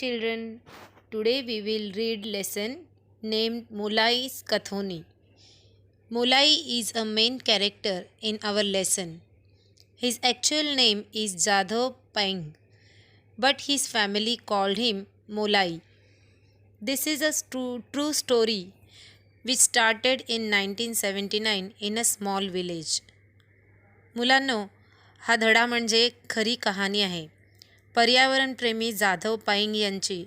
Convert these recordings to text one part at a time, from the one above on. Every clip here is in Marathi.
children. Today we will read lesson named Mulai's Kathoni. Mulai is a main character in our lesson. His actual name is Jadhav Paing, but his family called him Mulai. This is a true story which started in 1979 in a small village. मुलांनो, हा धडा म्हणजे एक खरी कहाणी आहे. पर्यावरणप्रेमी जाधव पाईंग यांची.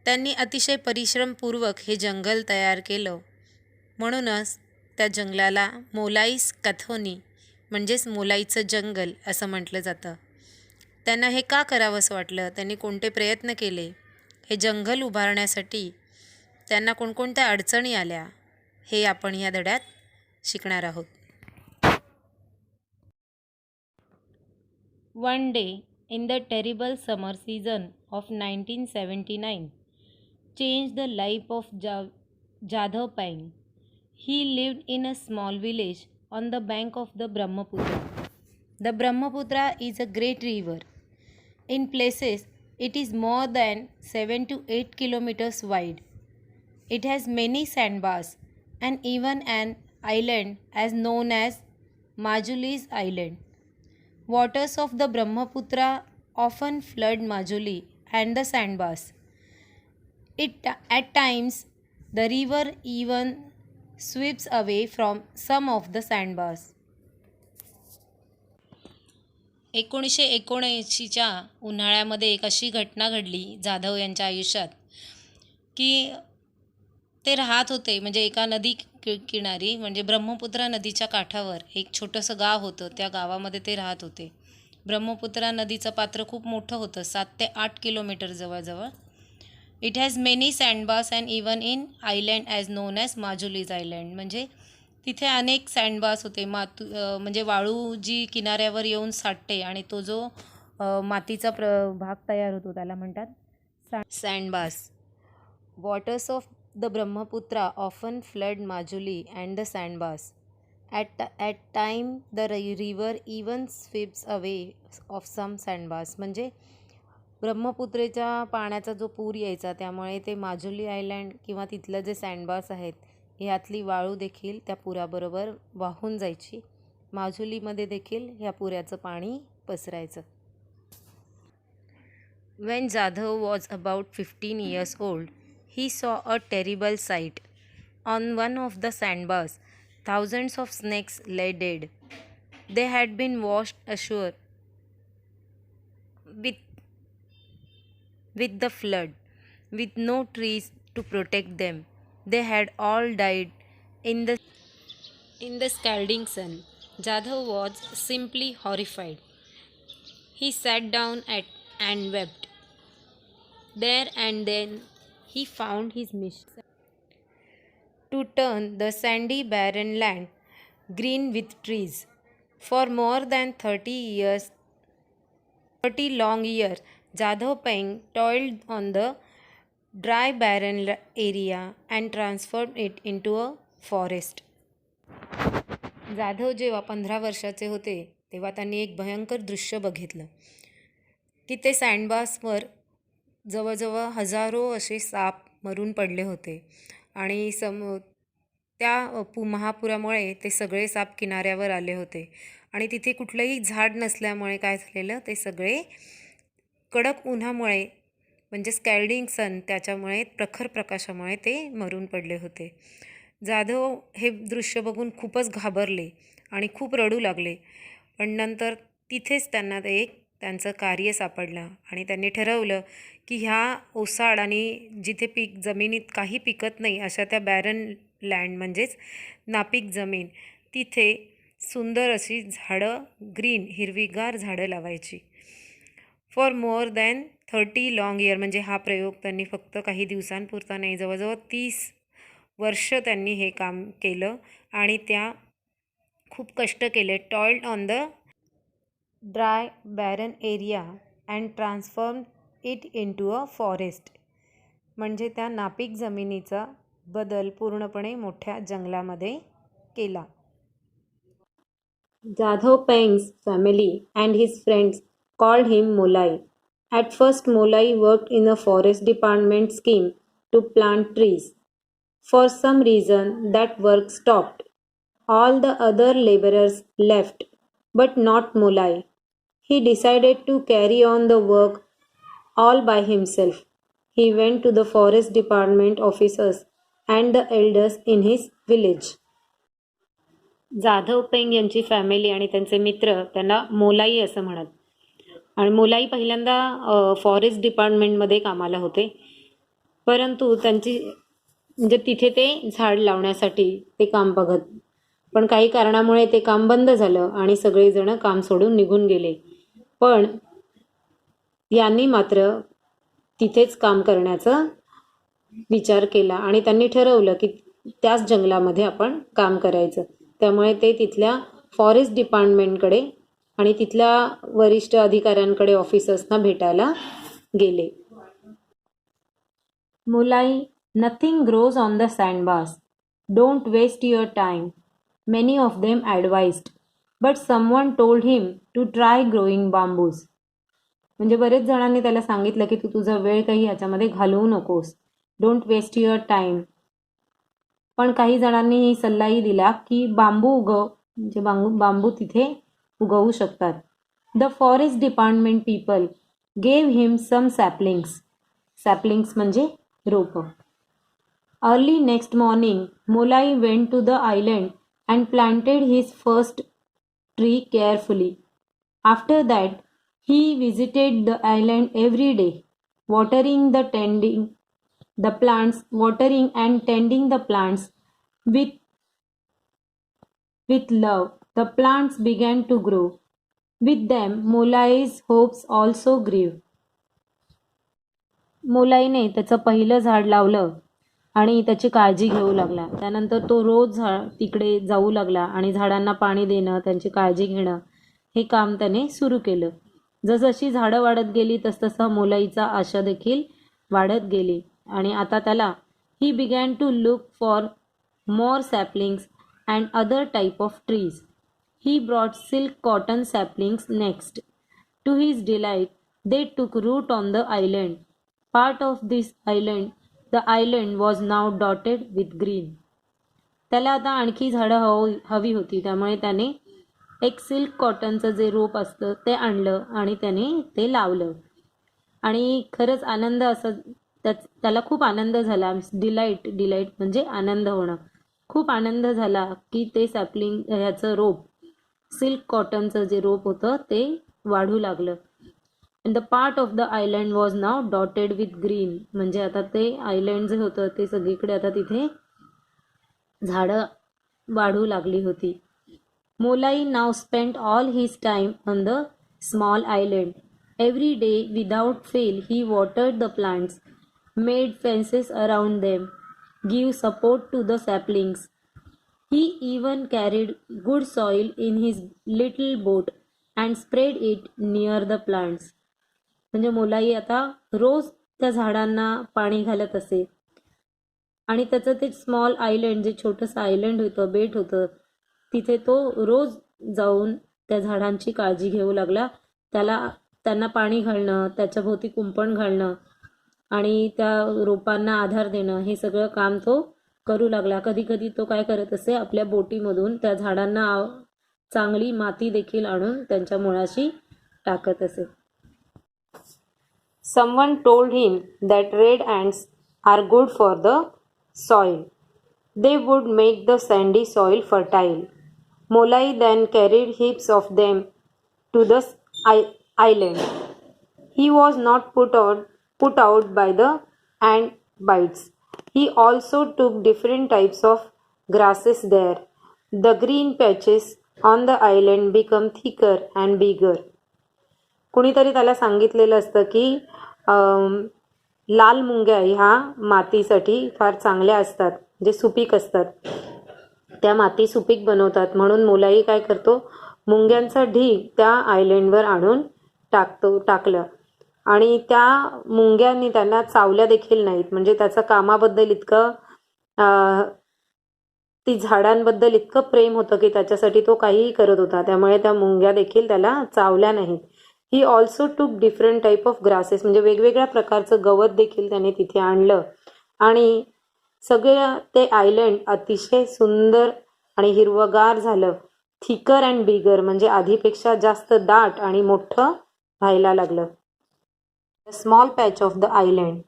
त्यांनी अतिशय परिश्रमपूर्वक हे जंगल तयार केलं. म्हणूनच त्या जंगलाला मोलाईस कथोनी म्हणजेच मोलाईचं जंगल असं म्हटलं जातं. त्यांना हे का करावंसं वाटलं, त्यांनी कोणते प्रयत्न केले, हे जंगल उभारण्यासाठी त्यांना कोणकोणत्या अडचणी आल्या, हे आपण या धड्यात शिकणार आहोत. One day in the terrible summer season of 1979 changed the life of Jadhav Paing. He lived in a small village on the bank of the Brahmaputra. The Brahmaputra is a great river. In places, it is more than 7 to 8 kilometers wide. It has many sandbars and even an island as known as Majuli's Island. Waters of the Brahmaputra often flood Majuli and the sandbars. At times, the river even sweeps away from some of the sandbars. 1979च्या उन्हाळ्यामध्ये एक अशी घटना घडली जाधव यांच्या आयुष्यात की ते राहत होते म्हणजे एका नदी किनारी म्हणजे ब्रह्मपुत्रा नदीच्या काठावर एक छोटंसं गाव होतं. त्या गावामध्ये ते राहत होते. ब्रह्मपुत्रा नदीचं पात्र खूप मोठं होतं, 7 ते 8 किलोमीटर जवळजवळ. It has many sandbars and even in island as known as Majuli's island. म्हणजे तिथे अनेक सँडबार्स होते. म्हणजे वाळू जी किनाऱ्यावर येऊन साठते आणि तो जो मातीचा भाग तयार होतो त्याला म्हणतात sandbars. Waters of The Brahmaputra often flood Majuli and the sandbars. At time, the river even sweeps away of some sandbars. म्हणजे ब्रह्मपुत्रेच्या पाण्याचा जो पूर यायचा त्यामुळे ते माजुली आयलँड किंवा तिथलं जे सँडबार्स आहेत ह्यातली वाळू देखील त्या पुराबरोबर वाहून जायची. माजुलीमध्ये देखील ह्या पुराचं पाणी पसरायचं. When Jadhav was about 15 years old, he saw a terrible sight. On one of the sandbars, thousands of snakes lay dead. They had been washed ashore with the flood, with no trees to protect them. They had all died in the scalding sun. Jadhav was simply horrified. He sat down and wept. There and then he found his mission to turn the sandy barren land green with trees. For more than 30 long years, Jadhav Paing toiled on the dry barren area and transformed it into a forest. Jadhav जेव्हा 15 वर्षाचे होते तेव्हा त्यांनी एक भयंकर दृश्य बघितलं की ते सँडबार्सवर जवळजवळ हजारो असे साप मरून पडले होते आणि त्या महापुरामुळे ते सगळे साप किनाऱ्यावर आले होते आणि तिथे कुठलंही झाड नसल्यामुळे काय झालेलं, ते सगळे कडक उन्हामुळे म्हणजे स्कॅल्डिंग सन त्याच्यामुळे प्रखर प्रकाशामुळे ते मरून पडले होते. जाधव हे दृश्य बघून खूपच घाबरले आणि खूप रडू लागले. पण नंतर तिथेच त्यांना त्यांचं कार्य सापडलं आणि त्यांनी ठरवलं की ह्या ओसाड आणि जिथे जमिनीत काही पिकत नाही अशा त्या बॅरन लँड म्हणजेच नापीक जमीन, तिथे सुंदर अशी झाडं, ग्रीन हिरवीगार झाडं लावायची. For more than 30 long year म्हणजे हा प्रयोग त्यांनी फक्त काही दिवसांपुरता नाही, जवळजवळ 30 वर्ष त्यांनी हे काम केलं आणि त्या खूप कष्ट केले. Toiled on the dry baron area and transform it into a forest. म्हणजे त्या नापीक जमिनीचा बदल पूर्णपणे मोठ्या जंगलामध्ये केला. Jadhav Paing's family and his friends called him Mulai At first, Molai worked in a forest department scheme to plant trees. For some reason, that work stopped. All the other laborers left, but not Molai. He decided to carry on the work all by himself. He went to the forest department officers and the elders in his village. Jadhav पेंग यांची फॅमिली आणि त्यांचे मित्र त्यांना मोलाई असं म्हणत. आणि मोलाई पहिल्यांदा फॉरेस्ट डिपार्टमेंटमध्ये कामाला होते, परंतु त्यांची म्हणजे तिथे ते झाड लावण्यासाठी ते काम बघत. पण काही कारणामुळे ते काम बंद झालं आणि सगळेजण काम सोडून निघून गेले. पण यांनी मात्र तिथेच काम करण्याचा विचार केला आणि त्यांनी ठरवलं की त्याच जंगलामध्ये आपण काम करायचं. त्यामुळे ते तिथल्या फॉरेस्ट डिपार्टमेंटकडे आणि तिथल्या वरिष्ठ अधिकाऱ्यांकडे ऑफिसर्सना भेटायला गेले. Molai, nothing grows on the sandbars. Don't waste your time. Many of them advised, but someone told him to try growing bamboos. म्हणजे बरेच जणांनी त्याला सांगितलं की तू तुझा वेळ काही याच्यामध्ये घालवू नकोस. Don't waste your time. पण काही जणांनी ही सल्लाही दिला की बांबू उगव, म्हणजे बांबू तिथे उगवू शकतात. The forest department people gave him some saplings. Saplings म्हणजे रोपं. Early next morning Molai went to the island and planted his first tree carefully. After that, he visited the island every day, watering and tending the plants with love. The plants began to grow. With them, Molai's hopes also grew. मोलाईने त्याचं पहिलं झाड लावलं आणि त्याची काळजी घेऊ लागला. त्यानंतर तो रोज तिकडे जाऊ लागला आणि झाडांना पाणी देणं, त्यांची काळजी घेणं हे काम त्याने सुरू केलं. जसजशी झाडं वाढत गेली तसतसा मोलाईचा आशा देखील वाढत गेली आणि आता त्याला he began to look for more saplings and other type of trees. He brought silk cotton saplings next. To his delight they took root on the island. Part of this island The island was now dotted with green. त्याला आता आणखी झाडं हवी होती, त्यामुळे त्याने एक सिल्क कॉटनचं जे रोप असतं ते आणलं आणि त्याने ते लावलं. आणि खरंच आनंद असं त्याला खूप आनंद झाला. डिलाईट म्हणजे आनंद होणं. खूप आनंद झाला की ते सॅपलिंग ह्याचं रोप, सिल्क कॉटनचं जे रोप होतं ते वाढू लागलं. And the part of the island was now dotted with green. म्हणजे आता ते आयलंड जे होतं ते सगळीकडे आता तिथे झाडं वाढू लागली होती. मोलाई now spent all his time on the small island. Every day without fail he watered the plants, made fences around them, gave support to the saplings. He even carried good soil in his little boat and spread it near the plants. म्हणजे मोलाई आता रोज त्या झाडांना पाणी घालत असे आणि त्याचं ते स्मॉल आयलंड, जे छोटंसं आयलंड होतं, बेट होतं, तिथे तो रोज जाऊन त्या झाडांची काळजी घेऊ लागला. त्यांना पाणी घालणं, त्याच्या भोवती कुंपण घालणं आणि त्या रोपांना आधार देणं हे सगळं काम तो करू लागला. कधी कधी तो काय करत असे, आपल्या बोटीमधून त्या झाडांना चांगली माती देखील आणून त्यांच्या मुळाशी टाकत असे. Someone told him that red ants are good for the soil. They would make the sandy soil fertile. Molai then carried heaps of them to the island. He was not put out by the ant bites. He also took different types of grasses there. The green patches on the island become thicker and bigger. कुणीतरी त्याला सांगितलेलं असतं की लाल मुंग्या ह्या मातीसाठी फार चांगल्या असतात, जे सुपीक असतात, त्या माती सुपीक बनवतात. म्हणून मोलाई काय करतो, मुंग्यांचा ढीग त्या आयलंडवर आणून टाकलं आणि त्या मुंग्यांनी त्यांना चावल्या देखील नाहीत. म्हणजे त्याचं कामाबद्दल इतकं ती झाडांबद्दल इतकं प्रेम होतं की त्याच्यासाठी तो काहीही करत होता, त्यामुळे त्या मुंग्या देखील त्याला चावल्या नाहीत. ही ऑल्सो टूक डिफरंट टाईप ऑफ ग्रासेस, म्हणजे वेगवेगळ्या प्रकारचं गवत देखील त्याने तिथे आणलं आणि सगळं ते आयलंड अतिशय सुंदर आणि हिरवगार झालं. थिकर अँड बिगर, म्हणजे आधीपेक्षा जास्त दाट आणि मोठं व्हायला लागलं. A small patch of the island.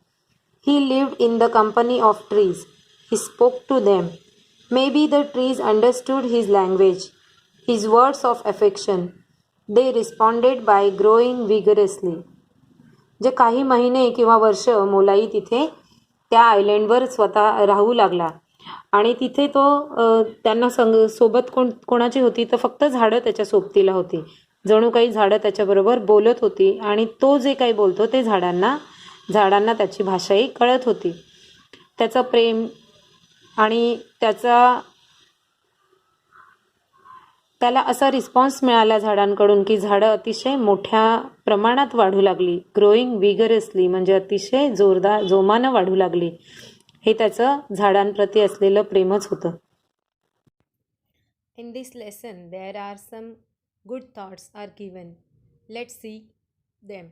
He lived in the company of trees. He spoke to them. Maybe the trees understood his language, his words of affection. They responded by growing vigorously. जे काही महिने किंवा वर्ष मोलाई तिथे त्या आयलँडवर स्वतः राहू लागला आणि तिथे तो त्यांना सोबत कोणाची होती तर फक्त झाडं त्याच्या सोबतीला होती. जणू काही झाडं त्याच्याबरोबर बोलत होती आणि तो जे काही बोलतो ते झाडांना त्याची भाषाही कळत होती. त्याचं प्रेम आणि त्याला असा रिस्पॉन्स मिळाला झाडांकडून की झाडं अतिशय मोठ्या प्रमाणात वाढू लागली. ग्रोईंग विगरसली म्हणजे अतिशय जोमानं वाढू लागली. हे त्याचं झाडांप्रती असलेलं प्रेमच होतं. In this lesson there are some good thoughts are given. Let's see them.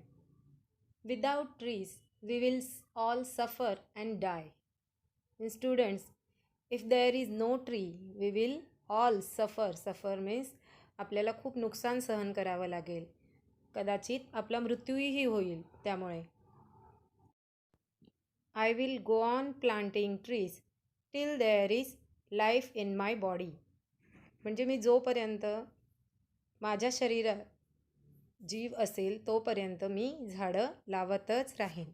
Without trees we will all suffer and die. Students, if there is no tree we will all suffer. Suffer means आपल्याला खूप नुकसान सहन करावं लागेल, कदाचित आपला मृत्यूही होईल. त्यामुळे I will go on planting trees till there is life in my body. म्हणजे मी जोपर्यंत माझ्या शरीरात जीव असेल तोपर्यंत मी झाडं लावतच राहीन.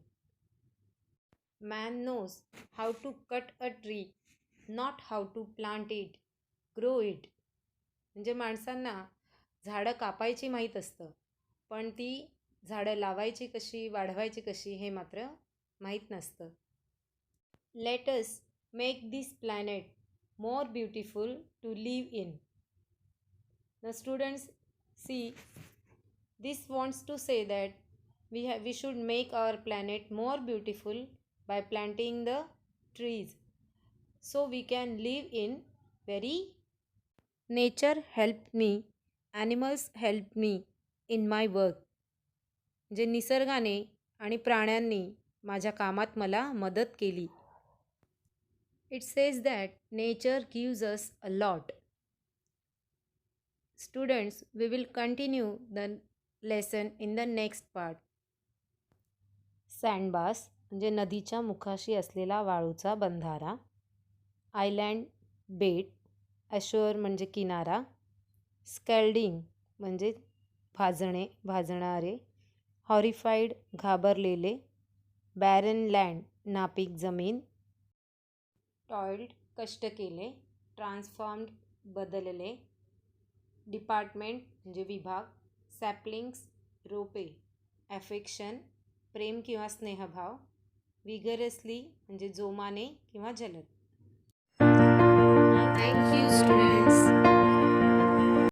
Man knows how to cut a tree, not how to plant it, grow it. म्हणजे माणसांना झाडं कापायची माहीत असतं, पण ती झाडं लावायची कशी, वाढवायची कशी हे मात्र माहीत नसतं. Let us make this planet more beautiful to live in. The students see, this wants to say that we should make our planet more beautiful by planting the trees, so we can live in very. Nature helped me, animals helped me in my work. जे निसर्गाने आणि प्राण्यांनी माझ्या कामात मला मदत केली. It says that nature gives us a lot. Students, we will continue the lesson in the next part. सँडबास म्हणजे नदीच्या मुखाशी असलेला वाळूचा बंधारा. आयलँड बेट. ॲशोअर म्हणजे किनारा. स्कॅल्डिंग म्हणजे भाजणारे. हॉरिफाईड घाबरलेले. बॅरन लँड नापीक जमीन. टॉइल्ड कष्ट केले. ट्रान्सफॉर्म्ड बदलले. डिपार्टमेंट म्हणजे विभाग. सॅपलिंग्स रोपे. ॲफेक्शन प्रेम किंवा स्नेहभाव. विगरसली म्हणजे जोमाने किंवा जलद. Thank you students.